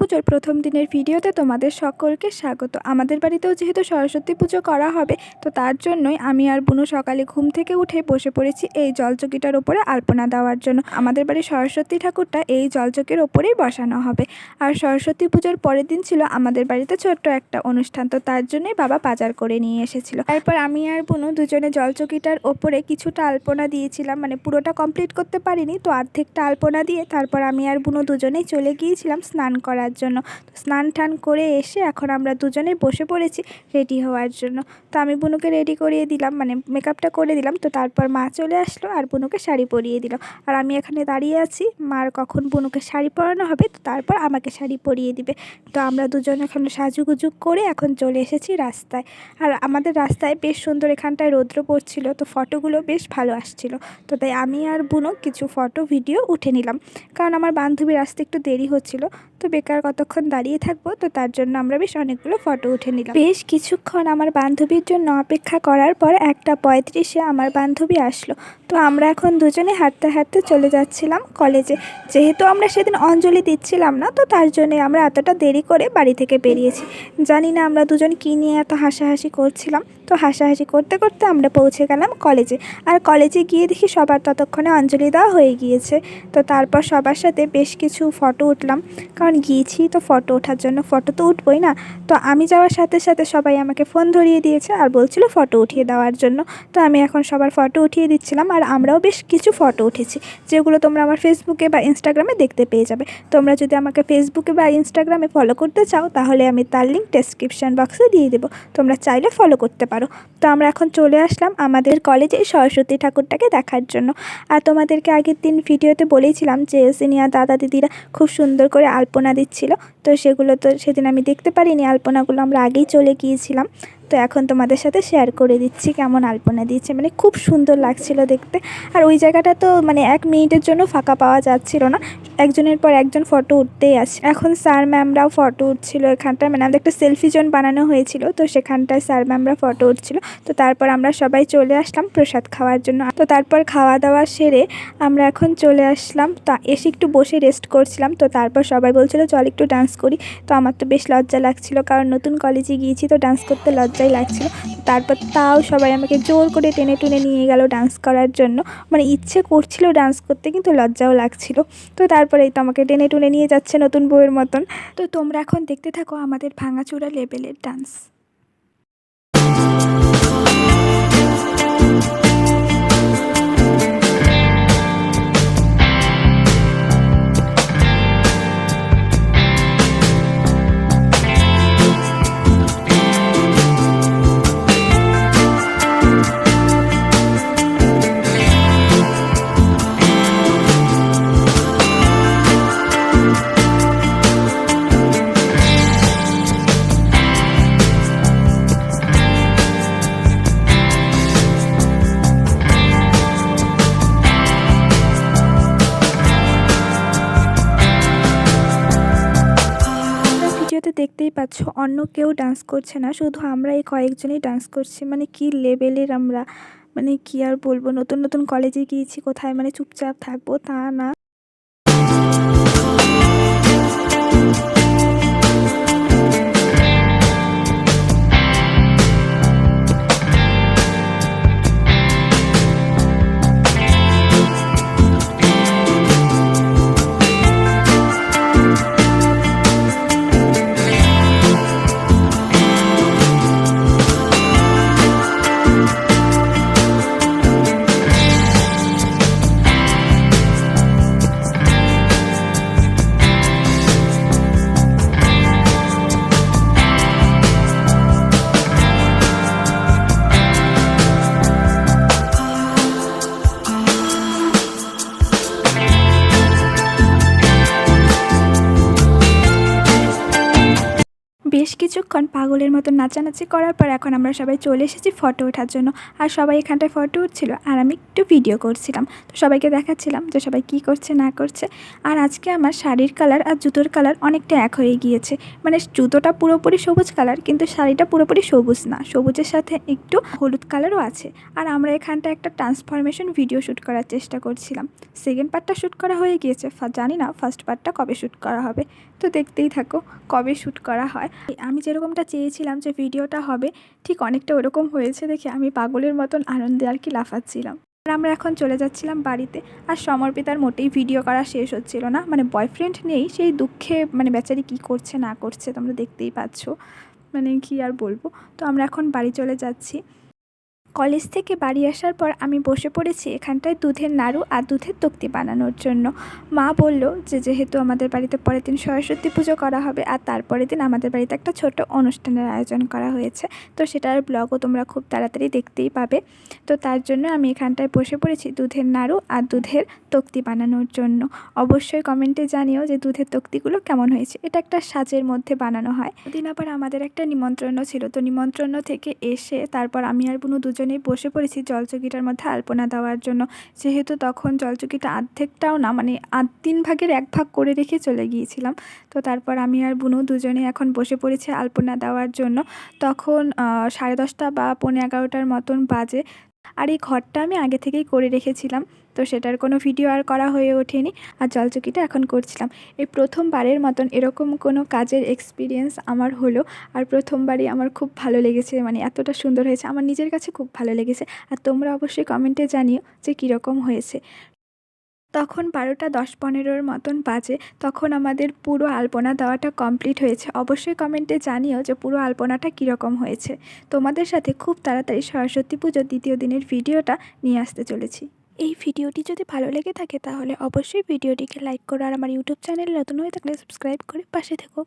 পুজোর প্রথম দিনের ভিডিওতে তোমাদের সকলকে স্বাগত। আমাদের বাড়িতেও যেহেতু সরস্বতী পুজো করা হবে, তো তার জন্যই আমি আর বুনু সকালে ঘুম থেকে উঠে বসে পড়েছি এই জলচকিটার ওপরে আলপনা দেওয়ার জন্য। আমাদের বাড়ির সরস্বতী ঠাকুরটা এই জলচকির ওপরেই বসানো হবে। আর সরস্বতী পুজোর পরের দিন ছিল আমাদের বাড়িতে ছোট্ট একটা অনুষ্ঠান, তো তার জন্যই বাবা বাজার করে নিয়ে এসেছিল। তারপর আমি আর বুনু দুজনে জলচকিটার ওপরে কিছুটা আলপনা দিয়েছিলাম, মানে পুরোটা কমপ্লিট করতে পারিনি, তো অর্ধেকটা আলপনা দিয়ে তারপর আমি আর বুনু দুজনেই চলে গিয়েছিলাম স্নান করার জন্য। তো স্নান টান করে এসে এখন আমরা দুজনে বসে পড়েছি রেডি হওয়ার জন্য। তো আমি বুনুকে রেডি করিয়ে দিলাম, মানে মেকআপটা করে দিলাম। তো তারপর মা চলে আসলো আর বুনুকে শাড়ি পরিয়ে দিল। আর আমি এখানে দাঁড়িয়ে আছি, মার কখন বুনুকে শাড়ি পরানো হবে তো তারপর আমাকে শাড়ি পরিয়ে দিবে। তো আমরা দুজন এখন সাজুগুজু করে এখন চলে এসেছি রাস্তায়। আর আমাদের রাস্তায় বেশ সুন্দর এখানটায় রৌদ্র পড়ছিল, তো ফটোগুলো বেশ ভালো আসছিল। তো তাই আমি আর বুনু কিছু ফটো ভিডিও উঠে নিলাম, কারণ আমার বান্ধবীর আসতে একটু দেরি হচ্ছিল, তো বেকার কতক্ষণ দাঁড়িয়ে থাকবো, তো তার জন্য আমরা বেশ অনেকগুলো ফটো উঠে নিলাম। বেশ কিছুক্ষণ আমার বান্ধবীর জন্য অপেক্ষা করার পর 1:35-এ আমার বান্ধবী আসলো। তো আমরা এখন দুজনে হাঁটতে হাঁটতে চলে যাচ্ছিলাম কলেজে। যেহেতু আমরা সেদিন অঞ্জলি দিচ্ছিলাম না, তো তার জন্যে আমরা এতটা দেরি করে বাড়ি থেকে বেরিয়েছি। জানি না আমরা দুজন কী নিয়ে এত হাসাহাসি করছিলাম। তো হাসাহাসি করতে করতে আমরা পৌঁছে গেলাম কলেজে। আর কলেজে গিয়ে দেখি সবার ততক্ষণে অঞ্জলি দেওয়া হয়ে গিয়েছে। তো তারপর সবার সাথে বেশ কিছু ফটো উঠলাম, কারণ গিয়েছি তো ফটো ওঠার জন্য, ফটো তো উঠবই না। তো আমি যাওয়ার সাথে সাথে সবাই আমাকে ফোন ধরিয়ে দিয়েছে আর বলছিল ফটো উঠিয়ে দেওয়ার জন্য। তো আমি এখন সবার ফটো উঠিয়ে দিচ্ছিলাম, আর আমরাও বেশ কিছু ফটো উঠেছি, যেগুলো তোমরা আমার ফেসবুকে বা ইনস্টাগ্রামে দেখতে পেয়ে যাবে। তোমরা যদি আমাকে ফেসবুকে বা ইনস্টাগ্রামে ফলো করতে চাও, তাহলে আমি তার লিঙ্ক ডেসক্রিপশান বক্সে দিয়ে দেবো, তোমরা চাইলে ফলো করতে পারো। তো আমরা এখন চলে আসলাম আমাদের কলেজে সরস্বতী ঠাকুরটাকে দেখার জন্য। আর তোমাদেরকে আগের দিন ভিডিওতে বলেছিলাম যে সিনিয়র দাদা দিদিরা খুব সুন্দর করে আলপনা দিচ্ছিল, তো সেগুলো তো সেদিন আমি দেখতে পারিনি, আলপনাগুলো আমরা আগেই চলে গিয়েছিলাম। তো এখন তোমাদের সাথে শেয়ার করে দিচ্ছি কেমন আলপনা দিয়েছে, মানে খুব সুন্দর লাগছিল দেখতে। আর ওই জায়গাটা তো মানে 1 মিনিটের জন্য ফাঁকা পাওয়া যাচ্ছিল না, একজনের পর একজন ফটো উঠতেই আসে। এখন স্যার ম্যামরাও ফটো উঠছিল এখানটায়, মানে আমাদের একটা সেলফি জোন বানানো হয়েছিল, তো সেখানটায় স্যার ম্যামরা ফটো উঠছিল। তো তারপর আমরা সবাই চলে আসলাম প্রসাদ খাওয়ার জন্য। তো তারপর খাওয়া দাওয়া সেরে আমরা এখন চলে আসলাম, তা এসে একটু বসে রেস্ট করছিলাম। তো তারপর সবাই বলছিল চল একটু ডান্স করি। তো আমার তো বেশ লজ্জা লাগছিল, কারণ নতুন কলেজে গিয়েছি, তো ডান্স করতে লজ্জাই লাগছিল। তারপর তাও সবাই আমাকে জোর করে টেনে টুনে নিয়ে গেল ডান্স করার জন্য, মানে ইচ্ছে করছিল ডান্স করতে কিন্তু লজ্জাও লাগছিল। তো তারপরেই তো আমাকে টেনে টুনে নিয়ে যাচ্ছে নতুন বউয়ের মতন। তো তোমরা এখন দেখতে থাকো আমাদের ভাঙাচোরা লেভেলের ডান্স। দেখতেই পাচ্ছ অন্য কেউ ডান্স করছে না, শুধু আমরা এই কয়েকজনই ডান্স করছি। মানে কি লেভেলের আমরা, মানে কি আর বলবো, নতুন নতুন কলেজে গিয়েছি, কোথায় মানে চুপচাপ থাকবো তা না। কিছুক্ষণ পাগলের মতো নাচানাচি করার পর এখন আমরা সবাই চলে এসেছি ফটো ওঠার জন্য। আর সবাই এখানটায় ফটো উঠছিল আর আমি একটু ভিডিও করছিলাম। তো সবাইকে দেখাচ্ছিলাম যে সবাই কী করছে না করছে। আর আজকে আমার শাড়ির কালার আর জুতোর কালার অনেকটা এক হয়ে গিয়েছে। মানে জুতোটা পুরোপুরি সবুজ কালার, কিন্তু শাড়িটা পুরোপুরি সবুজ না, সবুজের সাথে একটু হলুদ কালারও আছে। আর আমরা এখানটা একটা ট্রান্সফরমেশন ভিডিও শ্যুট করার চেষ্টা করছিলাম। সেকেন্ড পার্টটা শ্যুট করা হয়ে গিয়েছে, জানি না ফার্স্ট পার্টটা কবে শ্যুট করা হবে। তো দেখতেই থাকো কবে শ্যুট করা হয়। আমি যেরকমটা চেয়েছিলাম যে ভিডিওটা হবে, ঠিক অনেকটা ওরকম হয়েছে দেখে আমি পাগলের মতন আনন্দে আর কি লাফাচ্ছিলাম। আর আমরা এখন চলে যাচ্ছিলাম বাড়িতে। আর সমর্পিতার মোটেই ভিডিও করা শেষ হচ্ছিল না, মানে বয়ফ্রেন্ড নেই সেই দুঃখে, মানে বেচারি কী করছে না করছে তোমরা দেখতেই পাচ্ছ, মানে কি আর বলবো। তো আমরা এখন বাড়ি চলে যাচ্ছি। কলেজ থেকে বাড়ি আসার পর আমি বসে পড়েছি এখানটায় দুধের নাড়ু আর দুধের তক্তি বানানোর জন্য। মা বলল যে যেহেতু আমাদের বাড়িতে পরের দিন সরস্বতী পুজো করা হবে আর তারপরের দিন আমাদের বাড়িতে একটা ছোট অনুষ্ঠানের আয়োজন করা হয়েছে, তো সেটার ব্লগও তোমরা খুব তাড়াতাড়ি দেখতেই পাবে। তো তার জন্য আমি এখানটায় বসে পড়েছি দুধের নাড়ু আর দুধের তক্তি বানানোর জন্য। অবশ্যই কমেন্টে জানিও যে দুধের তক্তিগুলো কেমন হয়েছে। এটা একটা সাজের মধ্যে বানানো হয়। ওদিন আবার আমাদের একটা নিমন্ত্রণ ছিল, তো নিমন্ত্রণ থেকে এসে তারপর আমি আর বুনু দুজনেই বসে পড়েছি জলচৌকিটার মধ্যে আলপনা দেওয়ার জন্য। যেহেতু তখন জলচৌকিটা অর্ধেকটাও না, মানে 3/4 এক ভাগ করে রেখে চলে গিয়েছিলাম। তো তারপর আমি আর বুনু দুজনে এখন বসে পড়েছি আলপনা দেওয়ার জন্য। তখন 10:30 বা 11:45 মতন বাজে। আর এই ঘরটা আমি আগে থেকেই করে রেখেছিলাম, তো সেটার কোনো ভিডিও আর করা হয়ে ওঠেনি। আর জলচৌকিটা এখন করছিলাম। এই প্রথমবারের মতন এরকম কোনো কাজের এক্সপিরিয়েন্স আমার হলো। আর প্রথমবারই আমার খুব ভালো লেগেছে, মানে এতটা সুন্দর হয়েছে আমার নিজের কাছে খুব ভালো লেগেছে। আর তোমরা অবশ্যই কমেন্টে জানিও যে কীরকম হয়েছে। তখন 12:10-15 মতন বাজে। তখন আমাদের পুরো আলপনা দেওয়াটা কমপ্লিট হয়েছে। অবশ্যই কমেন্টে জানিও যে পুরো আলপনাটা কীরকম হয়েছে। তোমাদের সাথে খুব তাড়াতাড়ি সরস্বতী পুজোর দ্বিতীয় দিনের ভিডিওটা নিয়ে আসতে চলেছি। এই ভিডিওটি যদি ভালো লেগে থাকে তাহলে অবশ্যই ভিডিওটিকে লাইক করো, আর আমার ইউটিউব চ্যানেল নতুন হয়ে থাকলে সাবস্ক্রাইব করে পাশে থেকো।